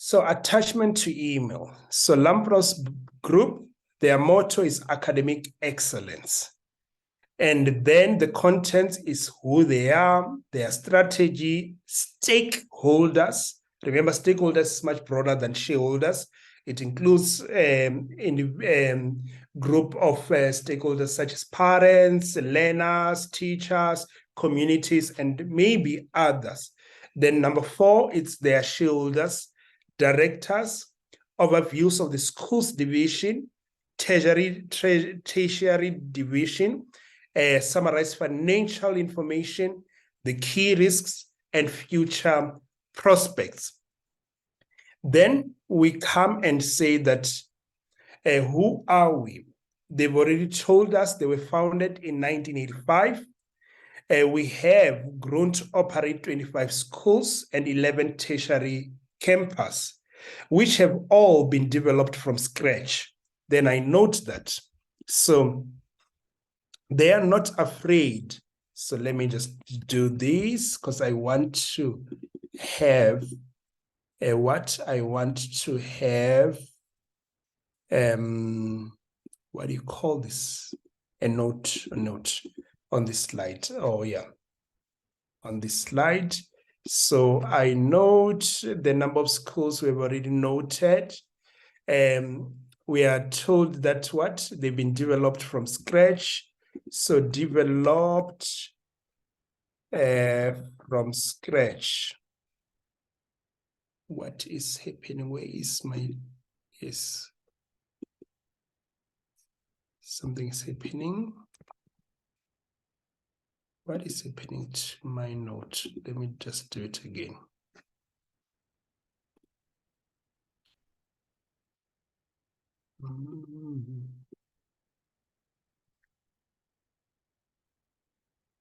So attachment to email. So Limpros Group, their motto is academic excellence. And then the content is who they are, their strategy, stakeholders. Remember, stakeholders is much broader than shareholders. It includes group of stakeholders such as parents, learners, teachers, communities, and maybe others. Then number 4, it's their shareholders, directors, overviews of the schools division, tertiary division, summarize financial information, the key risks, and future prospects. Then we come and say that, who are we? They've already told us they were founded in 1985. We have grown to operate 25 schools and 11 tertiary campuses, which have all been developed from scratch. Then I note that. So they are not afraid. So let me just do this because I want to have what do you call this? A note on this slide. Oh yeah, on this slide. So I note the number of schools we've already noted. We are told that what they've been developed from scratch. So developed from scratch. What is happening? Where is my, yes. Something is happening. What is happening to my note? Let me just do it again.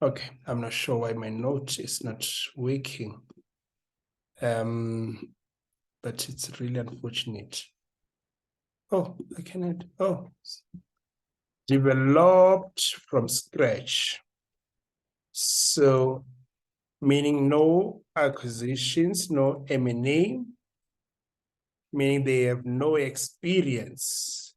Okay, I'm not sure why my note is not working. But it's really unfortunate. Oh, I cannot. Oh, developed from scratch. So, meaning no acquisitions, no M&A, meaning they have no experience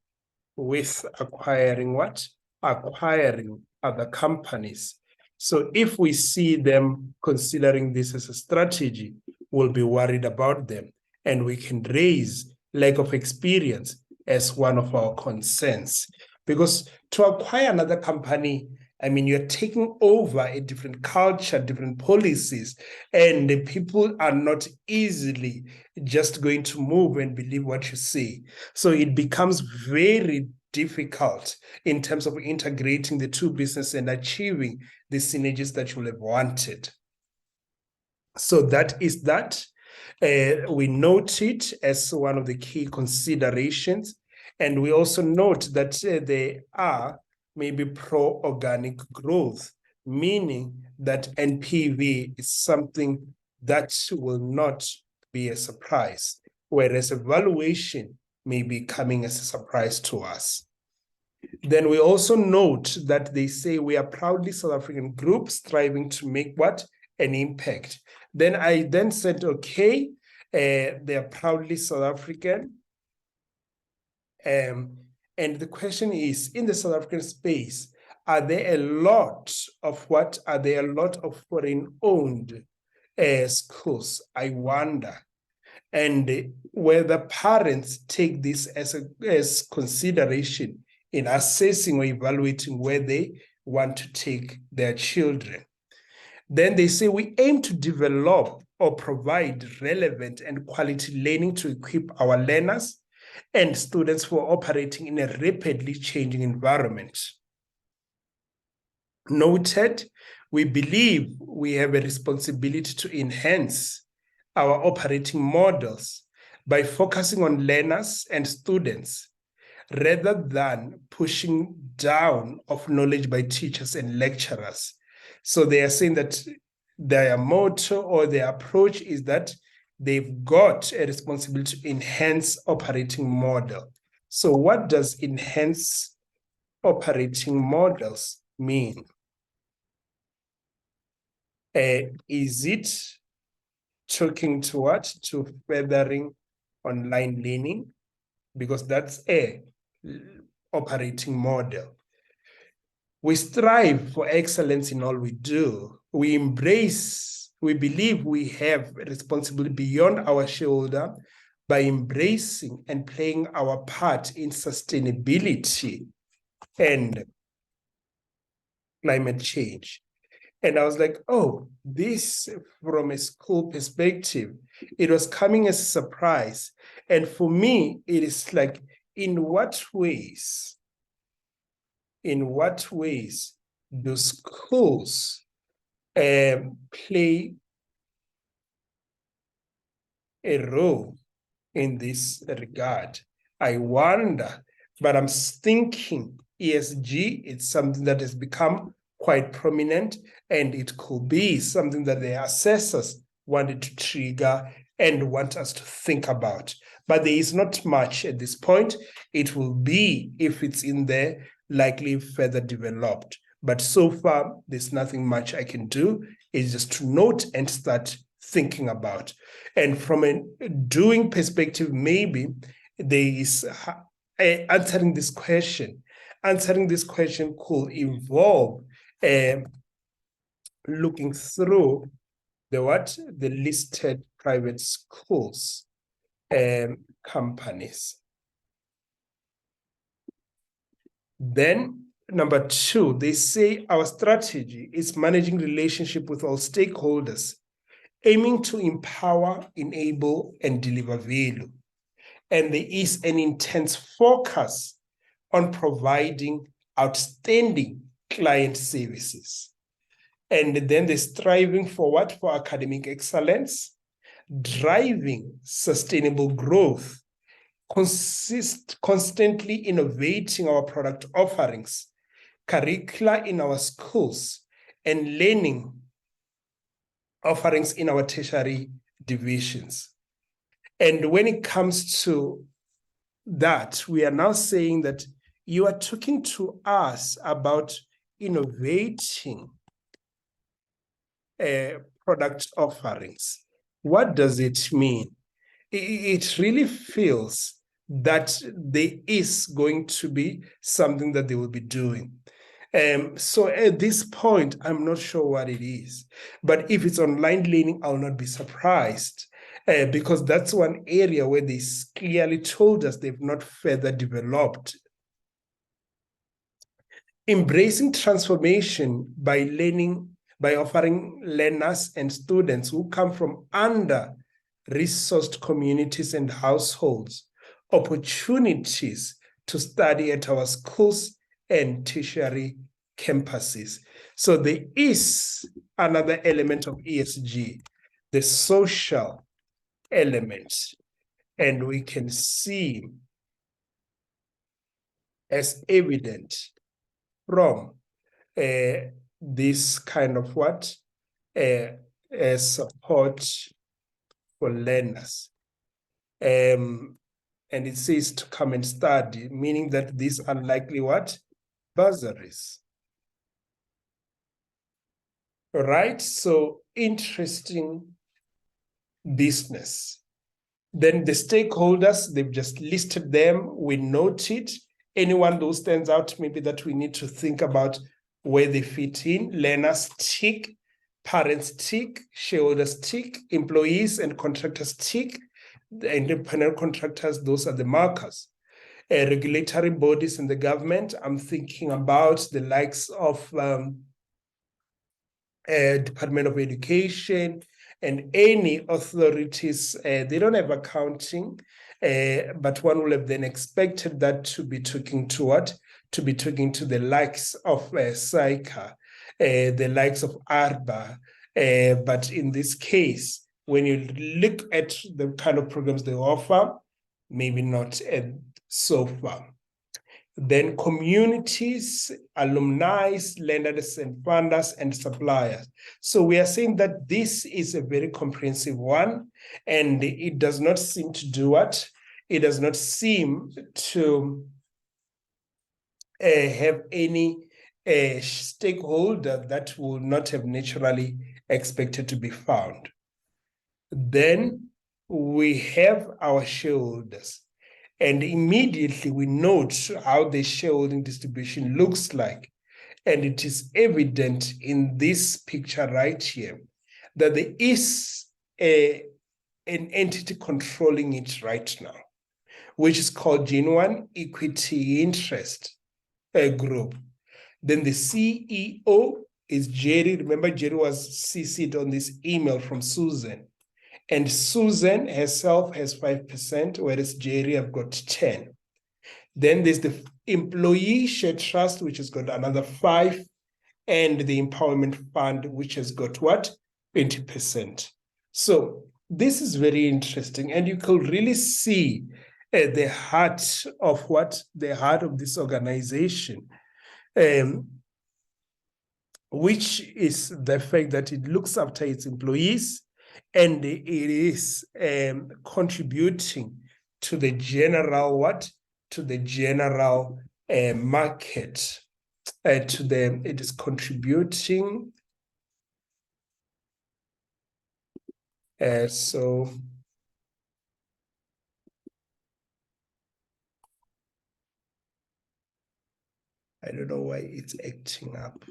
with acquiring what? Acquiring other companies. So if we see them considering this as a strategy, we'll be worried about them, and we can raise lack of experience as one of our concerns. Because to acquire another company, I mean, you're taking over a different culture, different policies, and the people are not easily just going to move and believe what you say. So it becomes very difficult in terms of integrating the two businesses and achieving the synergies that you will have wanted. So that is that. We note it as one of the key considerations. And we also note that they are maybe pro-organic growth, meaning that NPV is something that will not be a surprise, whereas evaluation may be coming as a surprise to us. Then we also note that they say we are proudly South African group striving to make what? An impact. Then I then said, okay, they are proudly South African. And the question is, in the South African space, are there a lot of foreign-owned schools? I wonder. And whether parents take this as consideration in assessing or evaluating where they want to take their children. Then they say we aim to develop or provide relevant and quality learning to equip our learners and students for operating in a rapidly changing environment. Noted, we believe we have a responsibility to enhance our operating models by focusing on learners and students rather than pushing down of knowledge by teachers and lecturers. So they are saying that their motto or their approach is that they've got a responsibility to enhance operating model. So what does enhance operating models mean? Is it talking to what? To furthering online learning, because that's a operating model. We strive for excellence in all we do. We believe we have a responsibility beyond our shoulder by embracing and playing our part in sustainability and climate change. And I was like, oh, this from a school perspective, it was coming as a surprise. And for me, it is like, in what ways do schools play a role in this regard? I wonder, but I'm thinking ESG, it's something that has become quite prominent, and it could be something that the assessors wanted to trigger and want us to think about. But there is not much at this point. It will be, if it's in there, likely further developed. But so far, there's nothing much I can do. It's just to note and start thinking about. And from a doing perspective, maybe there is answering this question. Answering this question could involve looking through the listed private schools companies. Then number 2, they say our strategy is managing relationship with all stakeholders, aiming to empower, enable, and deliver value. And there is an intense focus on providing outstanding client services. And then they're striving for what? For academic excellence, driving sustainable growth, constantly innovating our product offerings, curricula in our schools, and learning offerings in our tertiary divisions. And when it comes to that, we are now saying that you are talking to us about innovating product offerings. What does it mean? It really feels that there is going to be something that they will be doing. So at this point, I'm not sure what it is. But if it's online learning, I'll not be surprised. Because that's one area where they clearly told us they've not further developed. Embracing transformation by offering learners and students who come from under-resourced communities and households opportunities to study at our schools and tertiary campuses. So there is another element of ESG, the social element, and we can see as evident from this kind of support for learners. And it says to come and study, meaning that these are likely what? Bursaries. All right, so interesting business. Then the stakeholders, they've just listed them. We note it. Anyone who stands out, maybe that we need to think about where they fit in. Learners tick, parents tick, shareholders tick, employees and contractors tick. The independent contractors, those are the markers. Regulatory bodies in the government, I'm thinking about the likes of Department of Education and any authorities. They don't have accounting, but one will have then expected that to be talking to what? To be talking to the likes of SAICA, the likes of ARBA. But in this case, when you look at the kind of programs they offer, maybe not so far. Then communities, alumni, lenders and funders and suppliers. So we are saying that this is a very comprehensive one, and it does not seem to do what? It does not seem to have any stakeholder that will not have naturally expected to be found. Then we have our shareholders, and immediately we note how the shareholding distribution looks like. And it is evident in this picture right here that there is an entity controlling it right now, which is called Genuine Equity Interest Group. Then the CEO is Jerry. Remember, Jerry was CC'd on this email from Susan. And Susan herself has 5%, whereas Jerry have got 10. Then there's the Employee Share Trust, which has got another 5, and the Empowerment Fund, which has got what? 20%. So this is very interesting, and you can really see the heart of what? The heart of this organization, which is the fact that it looks after its employees, and it is contributing to the general what? To the general market. It is contributing. So I don't know why it's acting up.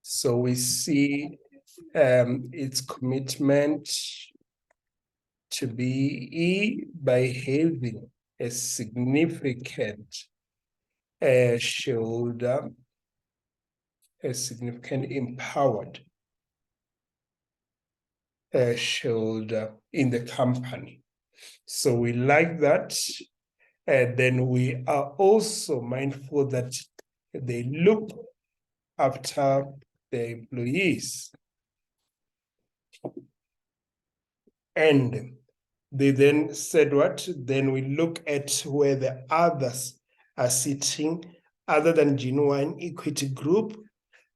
So we see its commitment to be by having a significant shareholder, a significant empowered shareholder in the company. So we like that. And then we are also mindful that they look after the employees. And they then said what? Then we look at where the others are sitting, other than Genuine Equity Group.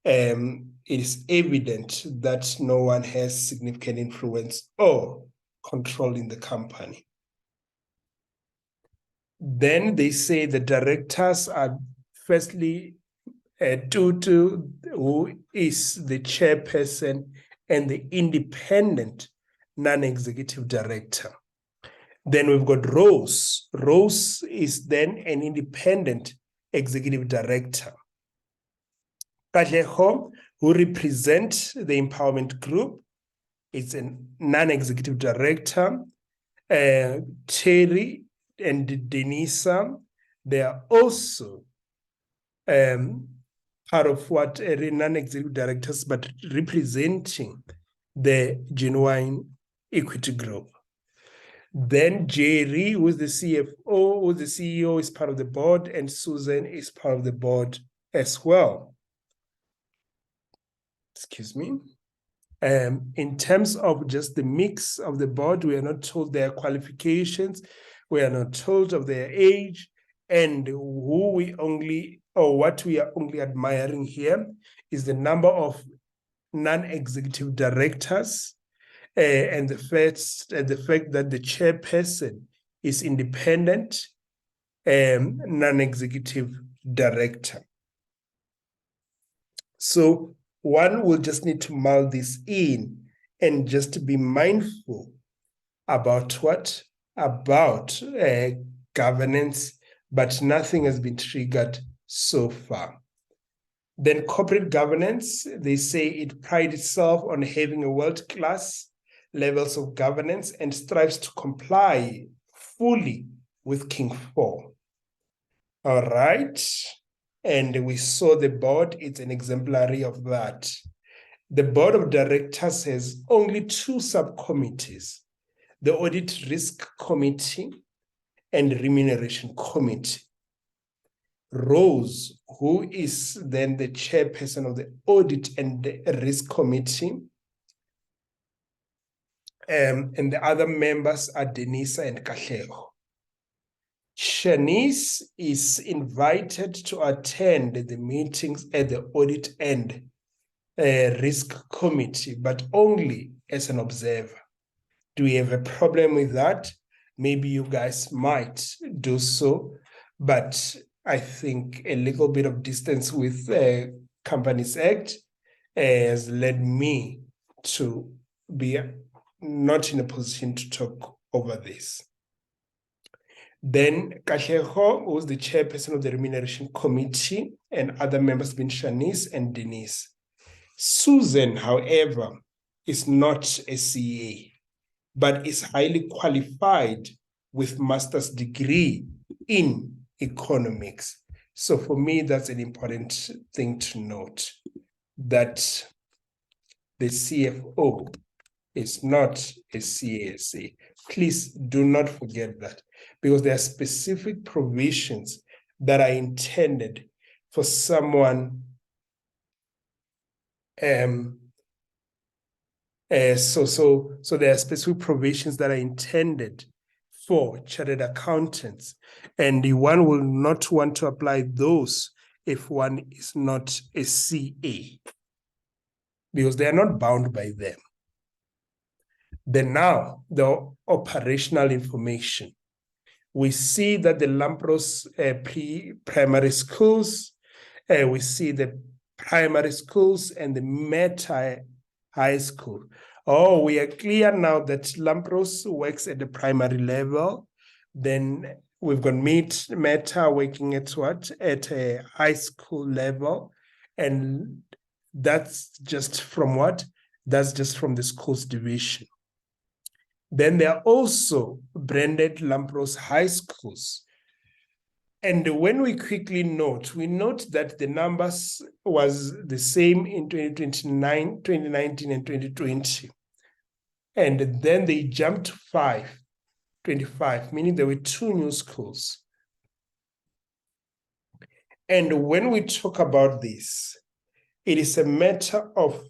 It is evident that no one has significant influence or control in the company. Then they say the directors are firstly Tutu, who is the chairperson and the independent non-executive director. Then we've got Rose. Rose is then an independent executive director. Katleho, who represents the Empowerment Group, is a non-executive director. Terry and Denisa, they are also part of what non-executive directors, but representing the Genuine Equity Group. Then Jerry, who is the CFO, who is the CEO, is part of the board, and Susan is part of the board as well. Excuse me. In terms of just the mix of the board, we are not told their qualifications, we are not told of their age, and who we only, or what we are only admiring here is the number of non-executive directors, and the fact that the chairperson is independent non-executive director. So one will just need to mull this in and just be mindful about what? About governance, but nothing has been triggered so far. Then corporate governance, they say it prides itself on having a world-class levels of governance and strives to comply fully with King 4. All right. And we saw the board, it's an exemplary of that. The board of directors has only 2 subcommittees, the Audit Risk Committee and Remuneration Committee. Rose, who is then the chairperson of the Audit and the Risk Committee, and the other members are Denisa and Katlego. Shanice is invited to attend the meetings at the Audit and Risk Committee, but only as an observer. Do we have a problem with that? maybe you guys might do so, but I think a little bit of distance with Companies Act has led me to be not in a position to talk over this. Then Katlego, who was the chairperson of the Remuneration Committee, and other members being Shanice and Denise. Susan, however, is not a CA, but is highly qualified with master's degree in economics. So for me, that's an important thing to note, that the CFO is not a CASA. Please do not forget that, because there are specific provisions that are intended for someone. So there are specific provisions that are intended for chartered accountants, and one will not want to apply those if one is not a CA, because they are not bound by them. Then now, the operational information. We see that the Limpros pre-primary schools, we see the primary schools and the Meta High School. Oh, we are clear now that Limpros works at the primary level. Then we've got Meta working at what? At a high school level. And that's just from what? That's just from the schools division. Then there are also branded Limpros high schools. And when we quickly note, we note that the numbers was the same in 2019 and 2020. And then they jumped to 25, meaning there were 2 new schools. And when we talk about this, it is a matter of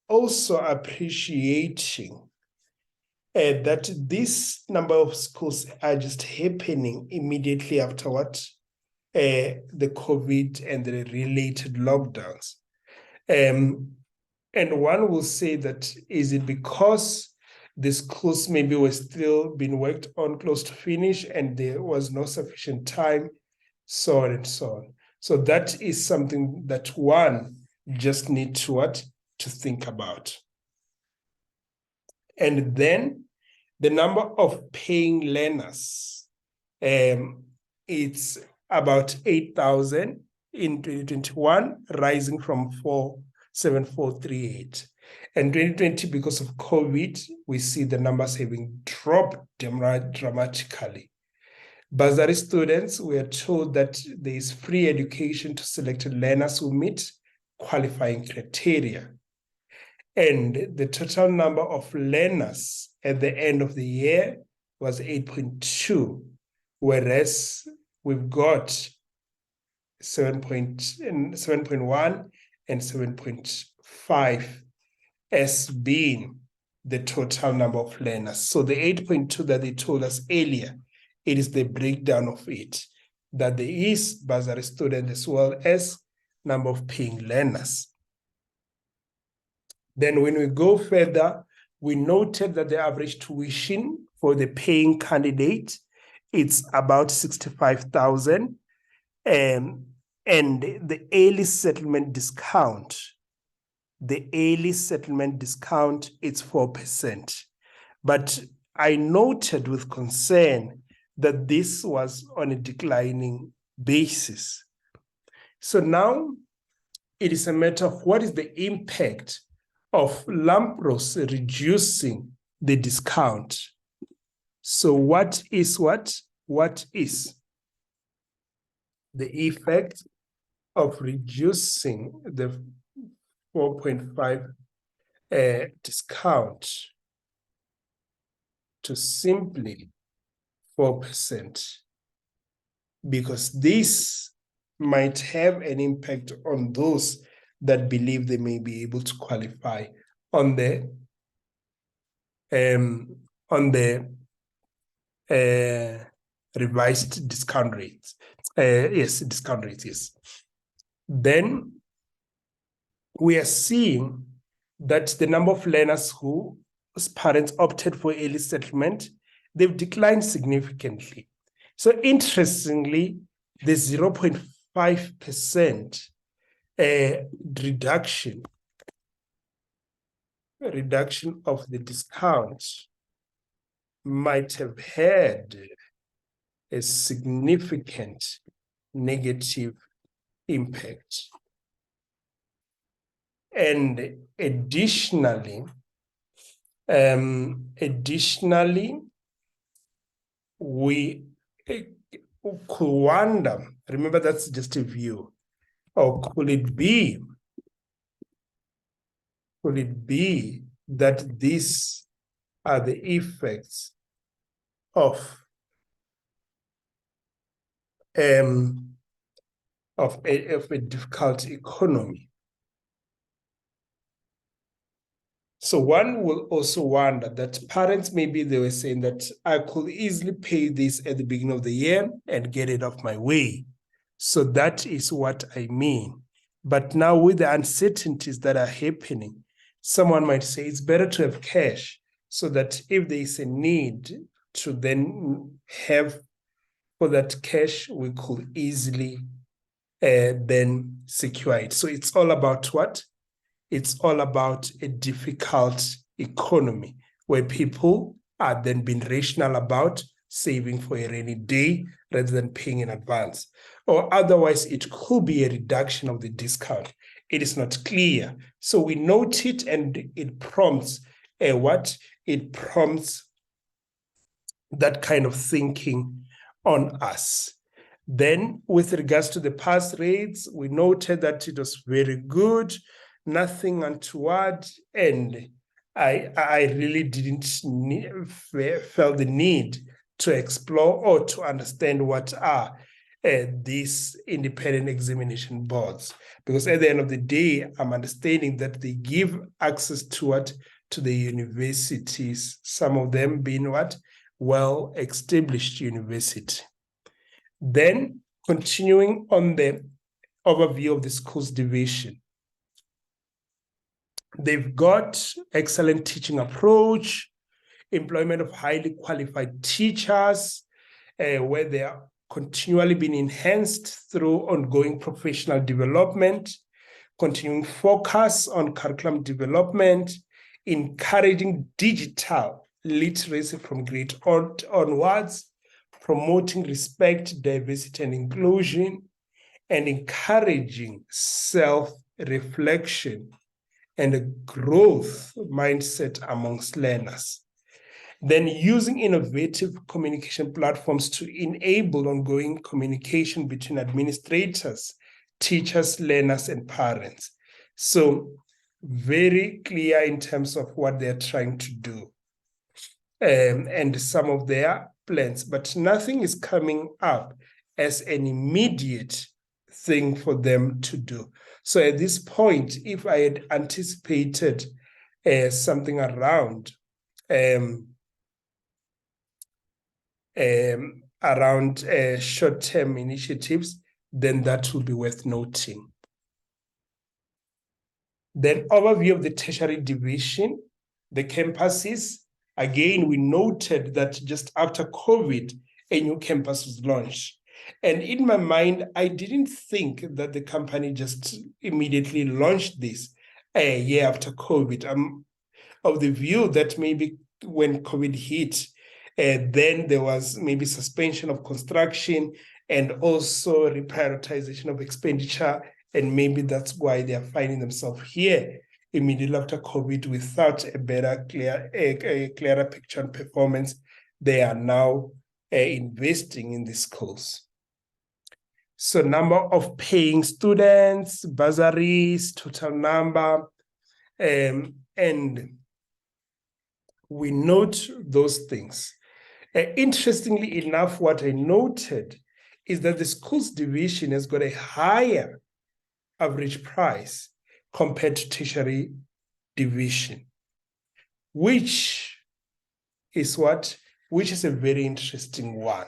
also appreciating that this number of schools are just happening immediately after what? The COVID and the related lockdowns. And one will say that, is it because the schools maybe were still being worked on close to finish and there was no sufficient time, so on and so on. So that is something that one just needs to think about. And then the number of paying learners, it's about 8,000 in 2021, rising from 4,738. And 2020, because of COVID, we see the numbers having dropped dramatically. Bursary students, we are told that there is free education to selected learners who meet qualifying criteria. And the total number of learners at the end of the year was 8.2, whereas we've got 7.1 and 7.5 as being the total number of learners. So the 8.2 that they told us earlier, it is the breakdown of it, that there is bursary student as well as number of paying learners. Then when we go further, we noted that the average tuition for the paying candidate, it's about 65,000. And the early settlement discount, it's 4%. But I noted with concern that this was on a declining basis. So now it is a matter of what is the impact of Limpros reducing the discount. So what is the effect of reducing the 4.5 discount to simply 4%? Because this might have an impact on those that believe they may be able to qualify on the revised discount rates. Discount rates, yes. Then we are seeing that the number of learners whose parents opted for early settlement they've declined significantly. So interestingly, the 0.5% reduction of the discount might have had a significant negative impact. And additionally, we could wonder, remember that's just a view, or could it be that these are the effects of a difficult economy? So one will also wonder that parents, maybe they were saying that I could easily pay this at the beginning of the year and get it off my way. So that is what I mean. But now with the uncertainties that are happening, someone might say it's better to have cash so that if there is a need to then have for that cash, we could easily then secure it. So it's all about what? It's all about a difficult economy where people are then being rational about saving for a rainy day rather than paying in advance. Or otherwise, it could be a reduction of the discount. It is not clear. So we note it and it prompts what? It prompts that kind of thinking on us. Then with regards to the pass rates, we noted that it was very good, nothing untoward, and I really didn't felt the need to explore or to understand what are these independent examination boards, because at the end of the day, I'm understanding that they give access to what? To the universities, some of them being what? Well-established university. Then continuing on the overview of the schools division, they've got excellent teaching approach, employment of highly qualified teachers, where they are continually being enhanced through ongoing professional development, continuing focus on curriculum development, encouraging digital literacy from grade onwards, promoting respect, diversity, and inclusion, and encouraging self-reflection and a growth mindset amongst learners. Then using innovative communication platforms to enable ongoing communication between administrators, teachers, learners, and parents. So very clear in terms of what they're trying to do and some of their plans, but nothing is coming up as an immediate thing for them to do. So at this point, if I had anticipated something around short-term initiatives, then that would be worth noting. Then overview of the tertiary division, the campuses. Again, we noted that just after COVID, a new campus was launched. And in my mind, I didn't think that the company just immediately launched this a year after COVID. I'm of the view that maybe when COVID hit, then there was maybe suspension of construction and also reprioritization of expenditure. And maybe that's why they are finding themselves here immediately after COVID without a better, clearer picture on performance. They are now investing in the schools. So number of paying students, bursaries, total number, and we note those things. Interestingly enough, what I noted is that the schools division has got a higher average price compared to tertiary division, which is a very interesting one.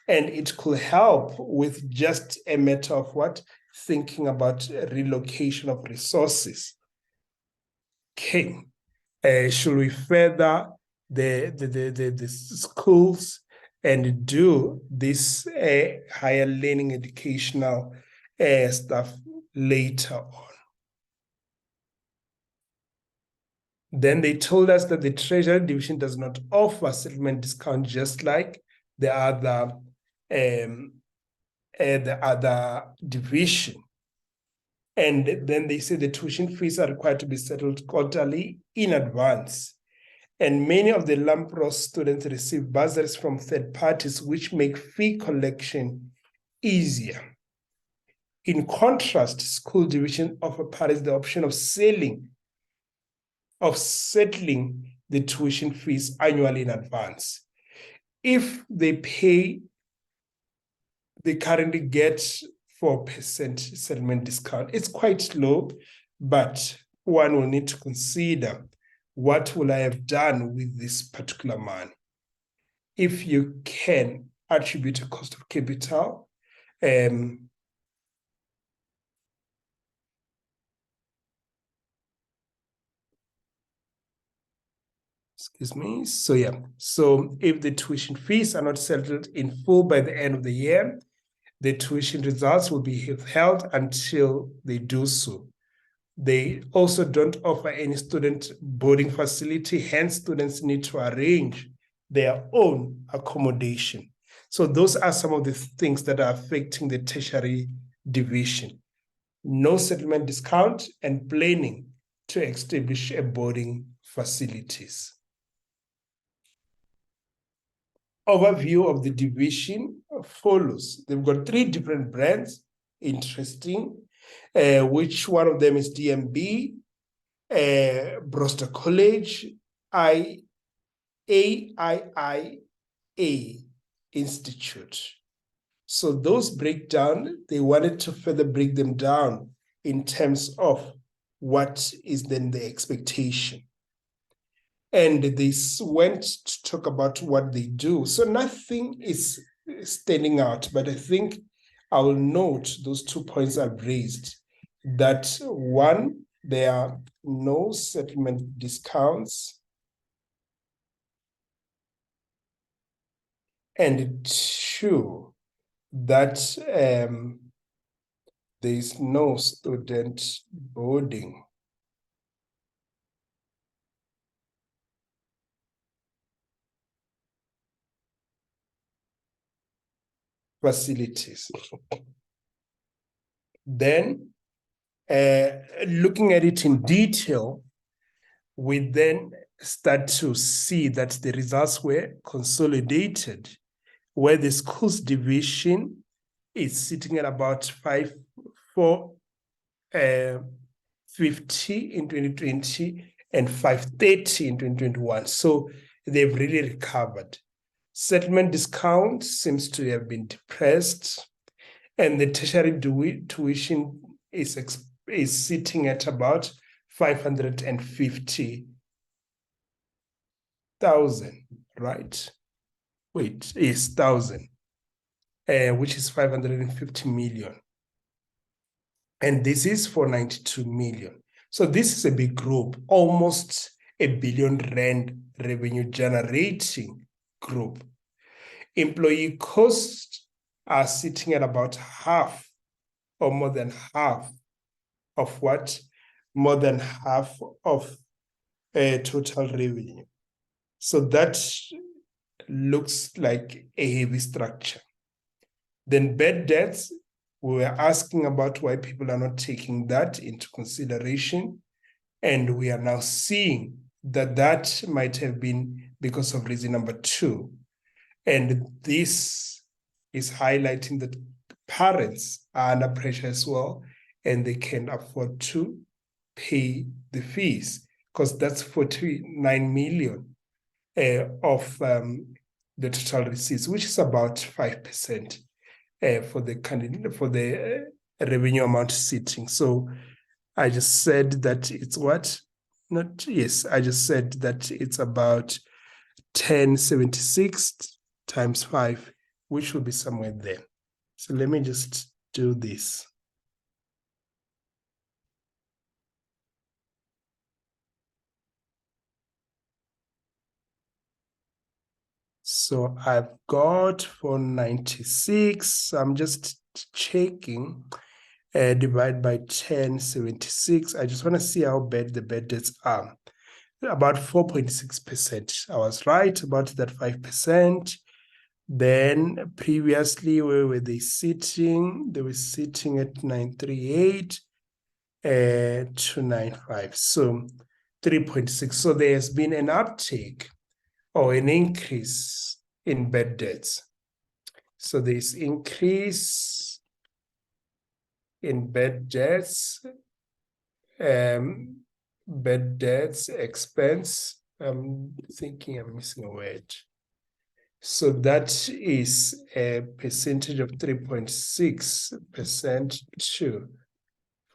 And it could help with just a matter of thinking about relocation of resources. Okay, should we further the schools and do this higher learning educational stuff later on. Then they told us that the Treasury Division does not offer settlement discount, just like the other division. And then they say the tuition fees are required to be settled quarterly in advance. And many of the Limpros students receive bursaries from third parties, which make fee collection easier. In contrast, school division offer parents the option of settling the tuition fees annually in advance. If they currently get 4% settlement discount. It's quite low, but one will need to consider, what will I have done with this particular money? If you can attribute a cost of capital, excuse me. So yeah, so if the tuition fees are not settled in full by the end of the year, the tuition results will be held until they do so. They also don't offer any student boarding facility, hence students need to arrange their own accommodation. So those are some of the things that are affecting the tertiary division. No settlement discount and planning to establish a boarding facilities. Overview of the division follows. They've got 3 different brands, interesting, which one of them is DMB, Brewster College, AIIA Institute. So those breakdown, they wanted to further break them down in terms of what is then the expectation. And they went to talk about what they do. So nothing is standing out, but I think I will note those 2 points I've raised. That one, there are no settlement discounts. And 2, that there is no student boarding. Facilities. Then, looking at it in detail, we then start to see that the results were consolidated, where the schools division is sitting at about 5,450 in 2020 and 530 in 2021. So they've really recovered. Settlement discount seems to have been depressed, and the tertiary tuition is sitting at about 550,000, right? Wait, is 1,000, which is 550 million. And this is for 92 million. So this is a big group, almost R1 billion revenue generating group. Employee costs are sitting at about half or more than half of what? More than half of total revenue. So that looks like a heavy structure. Then bad debts, we were asking about why people are not taking that into consideration. And we are now seeing that that might have been because of reason number 2. And this is highlighting that parents are under pressure as well, and they can afford to pay the fees, because that's 49 million of the total receipts, which is about 5% for the revenue amount sitting. So I just said that it's what? Not, yes, I just said that it's about 1076 times 5, which will be somewhere there. So let me just do this. So I've got for 96, I'm just checking, divide by 1076. I just want to see how bad the bad debts are. About 4.6%. I was right about that 5%. Then previously, where were they sitting? They were sitting at 938 to 95. So 3.6. So there has been an uptake or an increase in bad debts. So there's increase in bad debts, expense. I'm thinking I'm missing a word. So that is a percentage of 3.6% to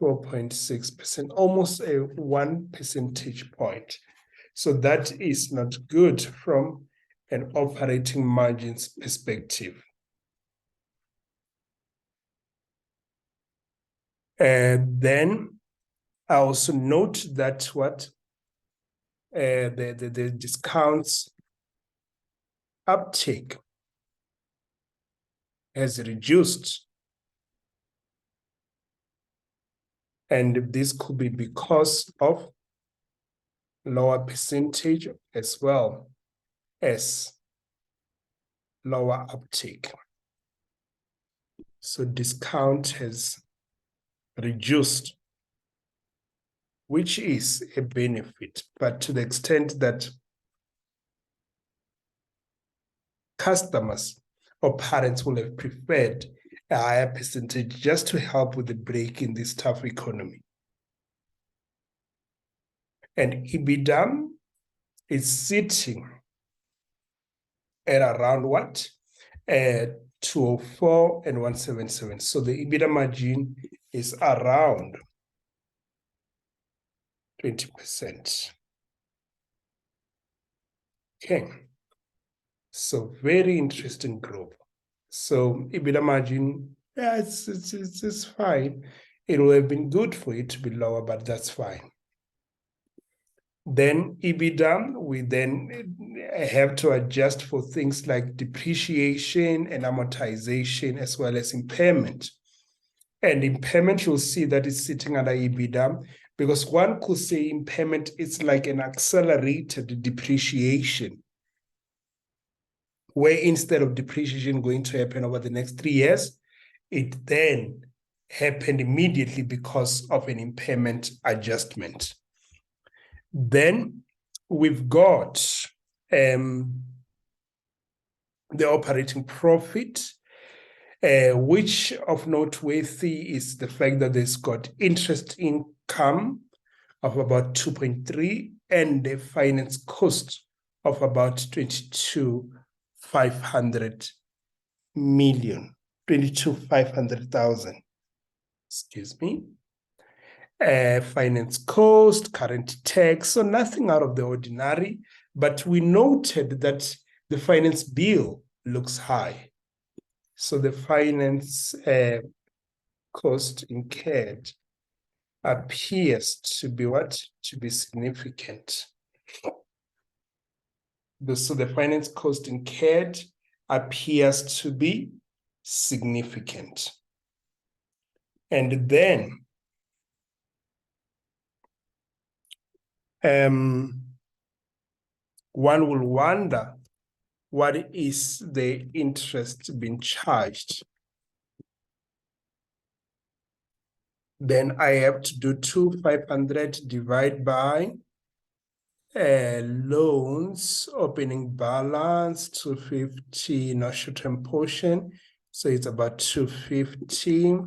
4.6%, almost a 1 percentage point. So that is not good from an operating margins perspective. And then I also note that the discounts uptake has reduced. And this could be because of lower percentage as well as lower uptake. So discount has reduced, which is a benefit, but to the extent that customers or parents will have preferred a higher percentage just to help with the break in this tough economy. And EBITDA is sitting at around what? 204 and 177. So the EBITDA margin is around 20%. Okay. So very interesting group. So EBITDA margin, yeah, it's fine. It would have been good for it to be lower, but that's fine. Then EBITDA, we then have to adjust for things like depreciation and amortization, as well as impairment. And impairment, you'll see that it's sitting under EBITDA, because one could say impairment is like an accelerated depreciation, where instead of depreciation going to happen over the next 3 years, it then happened immediately because of an impairment adjustment. Then we've got the operating profit, which of noteworthy is the fact that there's got interest income of about 2.3 and the finance cost of about 22,500,000. Excuse me. Finance cost, current tax, so nothing out of the ordinary, but we noted that the finance bill looks high. So the finance cost incurred appears to be what? To be significant. So the finance cost incurred appears to be significant. And then one will wonder, what is the interest being charged? Then I have to do 2,500 divided by loans, opening balance, 250, no short-term portion. So it's about 250.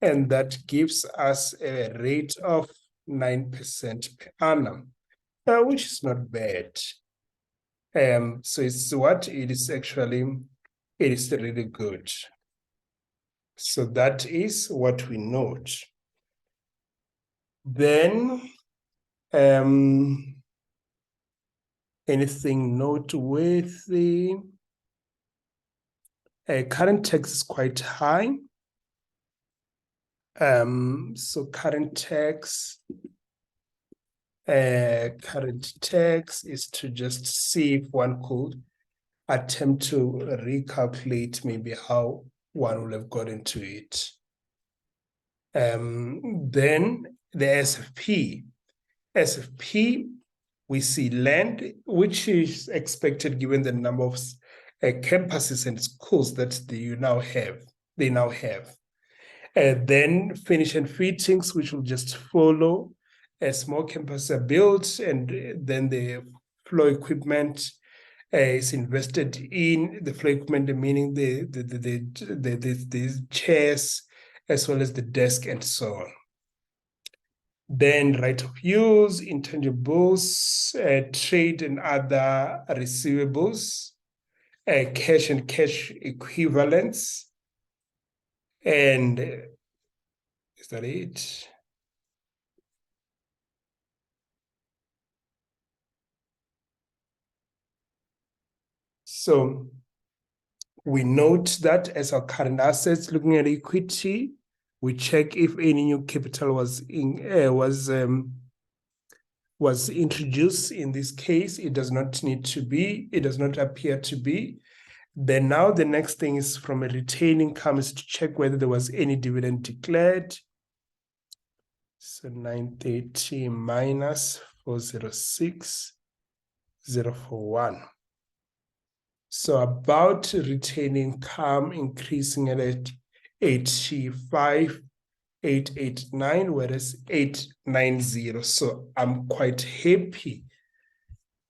And that gives us a rate of 9% per annum, which is not bad. So it's what it is actually, it is really good. So that is what we note. Then anything noteworthy? Current tax is quite high. So current tax is to just see if one could attempt to recalculate maybe how one will have got into it. Then the SFP. SFP, we see land, which is expected given the number of campuses and schools that they now have. Then finish and fittings, which will just follow as more campuses are built, and then the floor equipment is invested in the floor equipment, meaning the chairs as well as the desk and so on. Then right of use, intangibles, trade and other receivables, cash and cash equivalents. And is that it? So we note that as our current assets, looking at equity, we check if any new capital was introduced. In this case, it does not need to be, it does not appear to be. Then now the next thing is from a retained income is to check whether there was any dividend declared. So 930 minus 406,041. So about retained income increasing at 85,889, whereas 890. So I'm quite happy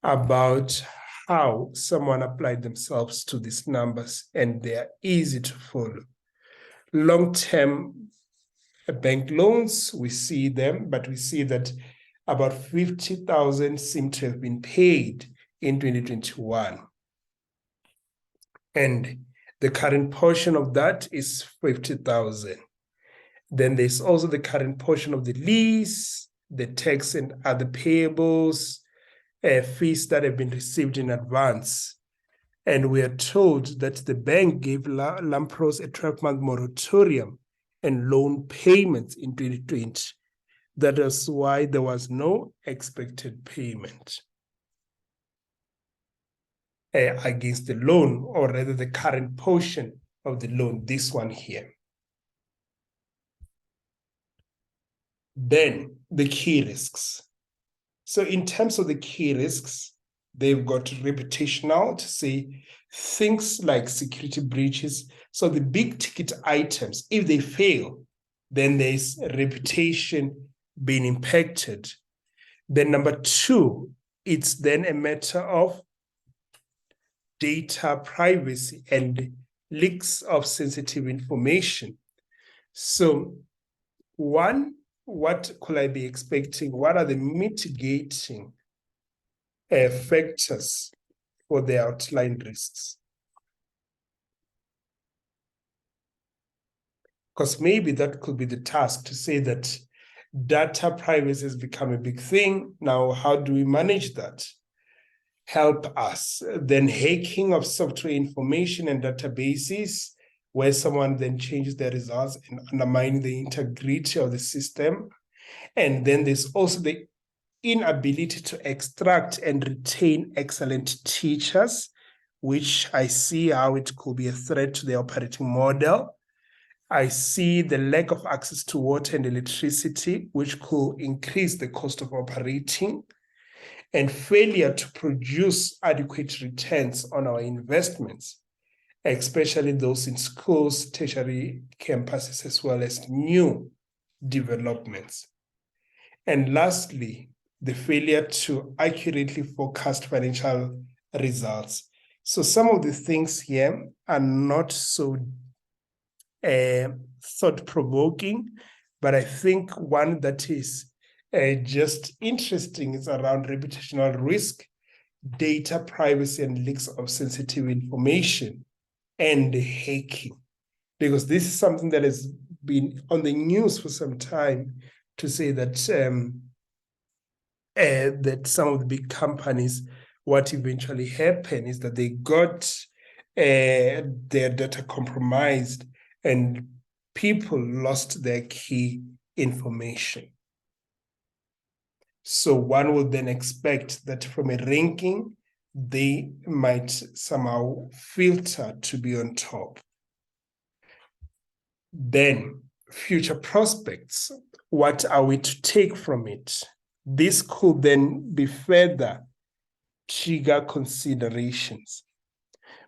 about how someone applied themselves to these numbers, and they are easy to follow. Long-term bank loans, we see them, but we see that about 50,000 seem to have been paid in 2021. And the current portion of that is 50,000. Then there's also the current portion of the lease, the tax and other payables, fees that have been received in advance. And we are told that the bank gave Limpros a 12-month moratorium and loan payments in 2020. That is why there was no expected payment against the loan, or rather the current portion of the loan, this one here. Then the key risks. So in terms of the key risks, they've got reputational, to say things like security breaches. So the big ticket items, if they fail, then there's reputation being impacted. Then number two, it's then a matter of data privacy and leaks of sensitive information. So one, what could I be expecting? What are the mitigating factors for the outlined risks? Because maybe that could be the task, to say that data privacy has become a big thing. Now, how do we manage that? Help us. Then hacking of software information and databases, where someone then changes their results and undermining the integrity of the system. And then there's also the inability to extract and retain excellent teachers, which I see how it could be a threat to the operating model. I see the lack of access to water and electricity, which could increase the cost of operating, and failure to produce adequate returns on our investments, especially those in schools, tertiary campuses, as well as new developments. And lastly, the failure to accurately forecast financial results. So some of the things here are not so thought-provoking, but I think one that is just interesting is around reputational risk, data privacy and leaks of sensitive information, and hacking. Because this is something that has been on the news for some time, to say that that some of the big companies, what eventually happened is that they got their data compromised and people lost their key information. So one would then expect that from a ranking, they might somehow filter to be on top. Then, future prospects, what are we to take from it? This could then be further trigger considerations.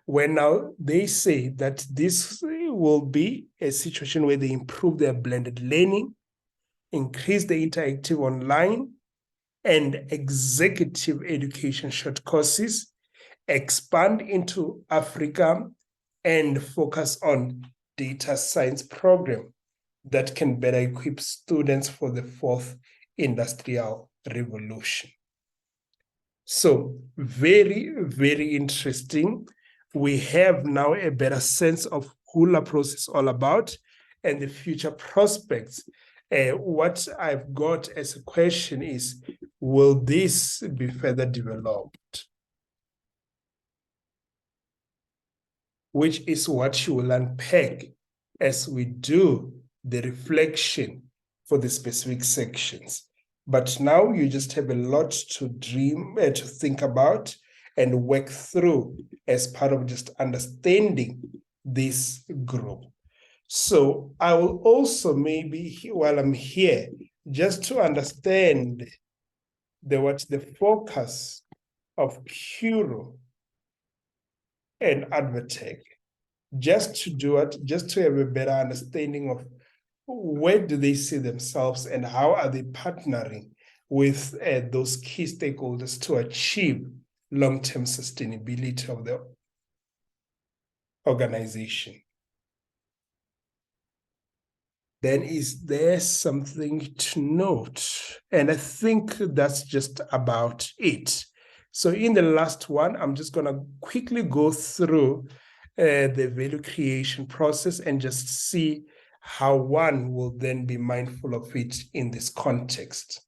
When now they say that this will be a situation where they improve their blended learning, increase the interactive online, and executive education short courses, expand into Africa, and focus on data science program that can better equip students for the fourth industrial revolution. So very, very interesting. We have now a better sense of who Limpros is all about and the future prospects. What I've got as a question is, will this be further developed? Which is what you will unpack as we do the reflection for the specific sections. But now you just have a lot to dream, to think about and work through as part of just understanding this group. So I will also maybe, while I'm here, just to understand the focus of Curo and Advertech, just to do it, just to have a better understanding of where do they see themselves and how are they partnering with those key stakeholders to achieve long-term sustainability of the organization. Then is there something to note? And I think that's just about it. So in the last one, I'm just going to quickly go through the value creation process and just see how one will then be mindful of it in this context.